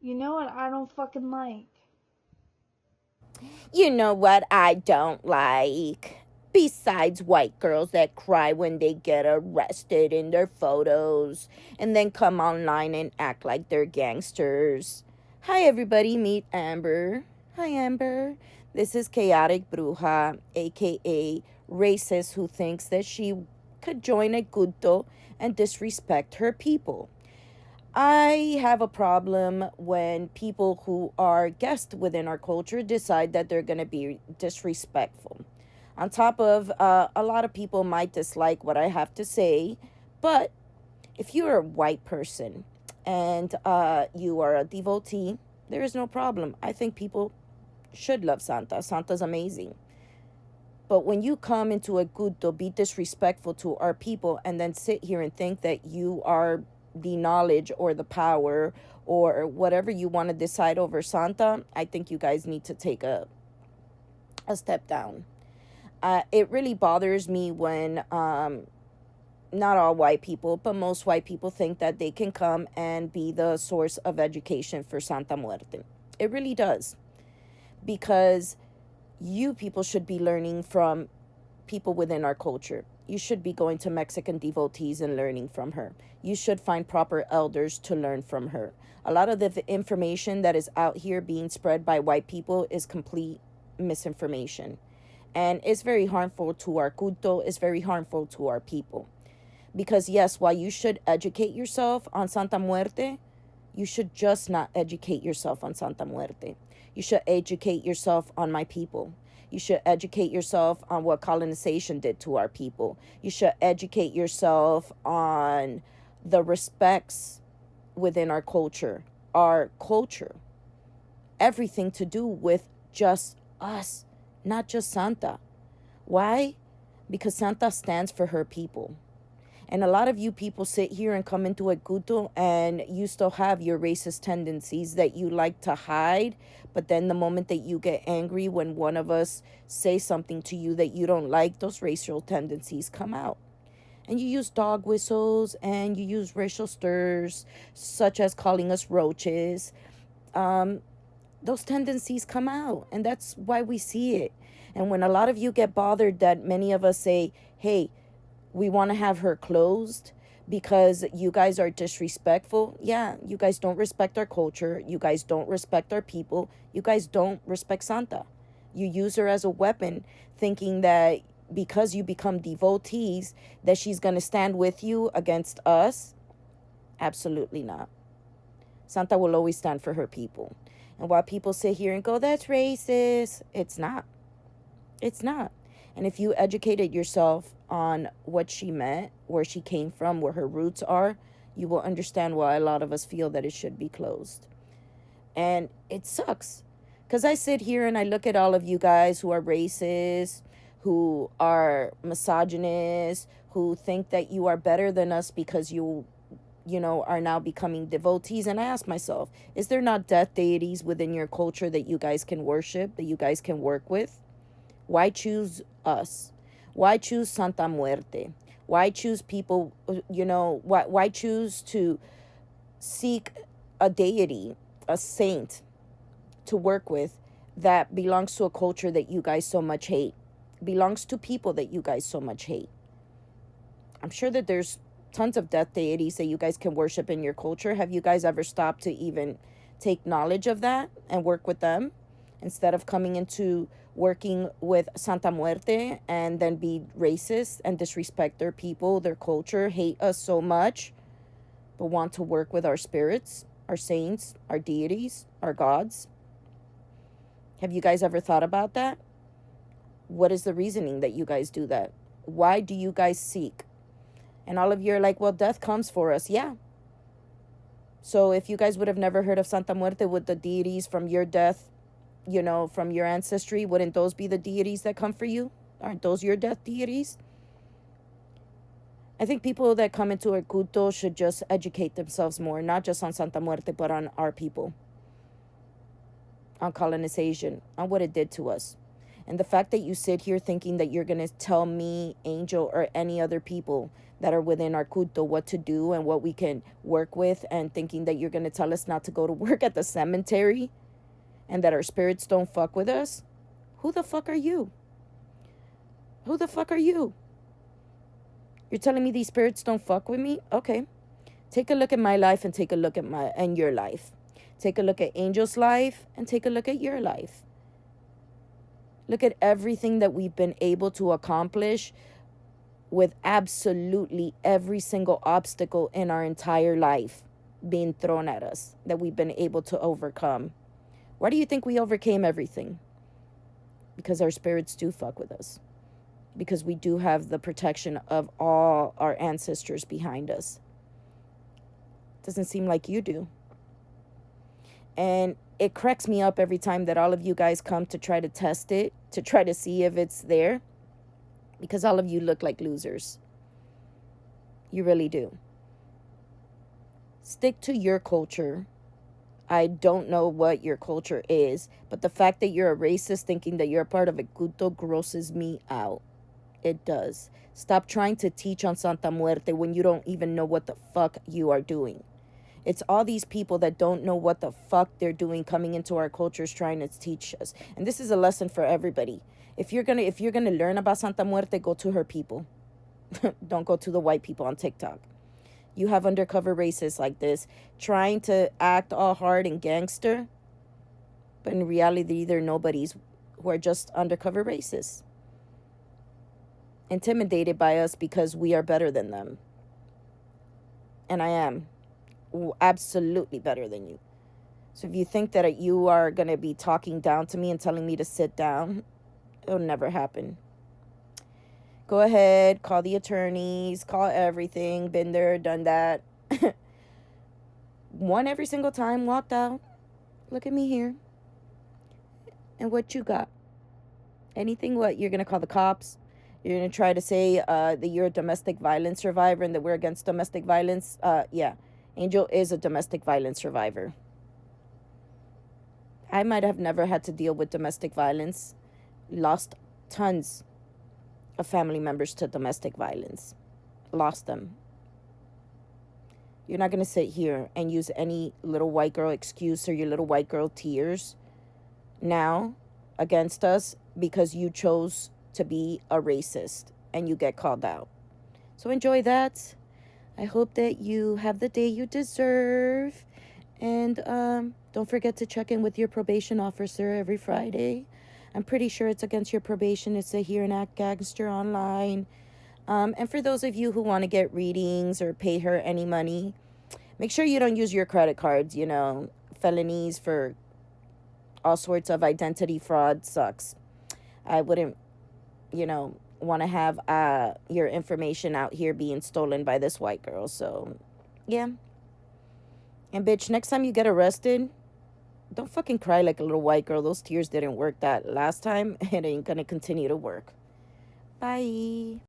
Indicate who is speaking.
Speaker 1: You know what I don't fucking like?
Speaker 2: You know what I don't like? Besides white girls that cry when they get arrested in their photos and then come online and act like they're gangsters. Hi, everybody, meet Amber. Hi, Amber. This is Chaotic Bruja, aka racist who thinks that she could join a culto and disrespect her people. I have a problem when people who are guests within our culture decide that they're going to be disrespectful. On top of, a lot of people might dislike what I have to say, but if you're a white person and you are a devotee, there is no problem. I think people should love Santa. Santa's amazing. But when you come into a culto, be disrespectful to our people, and then sit here and think that you are the knowledge or the power or whatever you want to decide over Santa, I think you guys need to take a step down. It really bothers me when not all white people, but most white people think that they can come and be the source of education for Santa Muerte. It really does. Because you people should be learning from people within our culture. You should be going to Mexican devotees and learning from her. You should find proper elders to learn from her. A lot of the information that is out here being spread by white people is complete misinformation. And it's very harmful to our culto, it's very harmful to our people. Because, yes, while you should educate yourself on Santa Muerte, you should just not educate yourself on Santa Muerte. You should educate yourself on my people. You should educate yourself on what colonization did to our people. You should educate yourself on the respects within our culture, everything to do with just us, not just Santa. Why? Because Santa stands for her people. And a lot of you people sit here and come into a culto and you still have your racist tendencies that you like to hide. But then the moment that you get angry when one of us say something to you that you don't like, those racial tendencies come out. And you use dog whistles and you use racial stirs, such as calling us roaches. Um, those tendencies come out, and that's why we see it. And when a lot of you get bothered that many of us say, hey, we want to have her closed because you guys are disrespectful. Yeah, you guys don't respect our culture. You guys don't respect our people. You guys don't respect Santa. You use her as a weapon, thinking that because you become devotees, that she's going to stand with you against us. Absolutely not. Santa will always stand for her people. And while people sit here and go, that's racist, it's not. It's not. And if you educated yourself on what she meant, where she came from, where her roots are, you will understand why a lot of us feel that it should be closed. And it sucks. Because I sit here and I look at all of you guys who are racist, who are misogynists, who think that you are better than us because you are now becoming devotees. And I ask myself, is there not death deities within your culture that you guys can worship, that you guys can work with? Why choose us? Why choose Santa Muerte? Why choose people, why choose to seek a deity, a saint to work with that belongs to a culture that you guys so much hate, belongs to people that you guys so much hate? I'm sure that there's tons of death deities that you guys can worship in your culture. Have you guys ever stopped to even take knowledge of that and work with them instead of coming into working with Santa Muerte and then be racist and disrespect their people, their culture, hate us so much, but want to work with our spirits, our saints, our deities, our gods? Have you guys ever thought about that? What is the reasoning that you guys do that? Why do you guys seek? And all of you are like, well, death comes for us. Yeah. So if you guys would have never heard of Santa Muerte with the deities from your death, from your ancestry, wouldn't those be the deities that come for you? Aren't those your death deities? I think people that come into our culto should just educate themselves more, not just on Santa Muerte, but on our people, on colonization, on what it did to us. And the fact that you sit here thinking that you're going to tell me, Angel, or any other people that are within our culto what to do and what we can work with, and thinking that you're going to tell us not to go to work at the cemetery and that our spirits don't fuck with us. Who the fuck are you? Who the fuck are you? You're telling me these spirits don't fuck with me? Okay. Take a look at my life and take a look at your life. Take a look at Angel's life and take a look at your life. Look at everything that we've been able to accomplish with absolutely every single obstacle in our entire life being thrown at us that we've been able to overcome. Why do you think we overcame everything? Because our spirits do fuck with us. Because we do have the protection of all our ancestors behind us. Doesn't seem like you do. And it cracks me up every time that all of you guys come to try to test it, to try to see if it's there, because all of you look like losers. You really do. Stick to your culture. I don't know what your culture is, but the fact that you're a racist thinking that you're a part of a culto grosses me out. It does. Stop trying to teach on Santa Muerte when you don't even know what the fuck you are doing. It's all these people that don't know what the fuck they're doing coming into our cultures trying to teach us. And this is a lesson for everybody. If you're gonna learn about Santa Muerte, go to her people. Don't go to the white people on TikTok. You have undercover racists like this trying to act all hard and gangster, but in reality they're nobodies who are just undercover racists. Intimidated by us because we are better than them. And I am absolutely better than you. So if you think that you are going to be talking down to me and telling me to sit down, it'll never happen. Go ahead, call the attorneys, call everything, been there, done that. Won every single time, walked out. Look at me here. And what you got? Anything? What, you're going to call the cops? You're going to try to say that you're a domestic violence survivor and that we're against domestic violence? Yeah. Angel is a domestic violence survivor. I might have never had to deal with domestic violence. Lost tons of family members to domestic violence. Lost them. You're not going to sit here and use any little white girl excuse or your little white girl tears now against us because you chose to be a racist and you get called out. So enjoy that. I hope that you have the day you deserve. And don't forget to check in with your probation officer every Friday. I'm pretty sure it's against your probation to sit here and act gangster online. And for those of you who want to get readings or pay her any money, make sure you don't use your credit cards. You know, felonies for all sorts of identity fraud sucks. I wouldn't, want to have your information out here being stolen by this white girl. So, yeah. And bitch, next time you get arrested, don't fucking cry like a little white girl. Those tears didn't work that last time. It ain't gonna continue to work. Bye.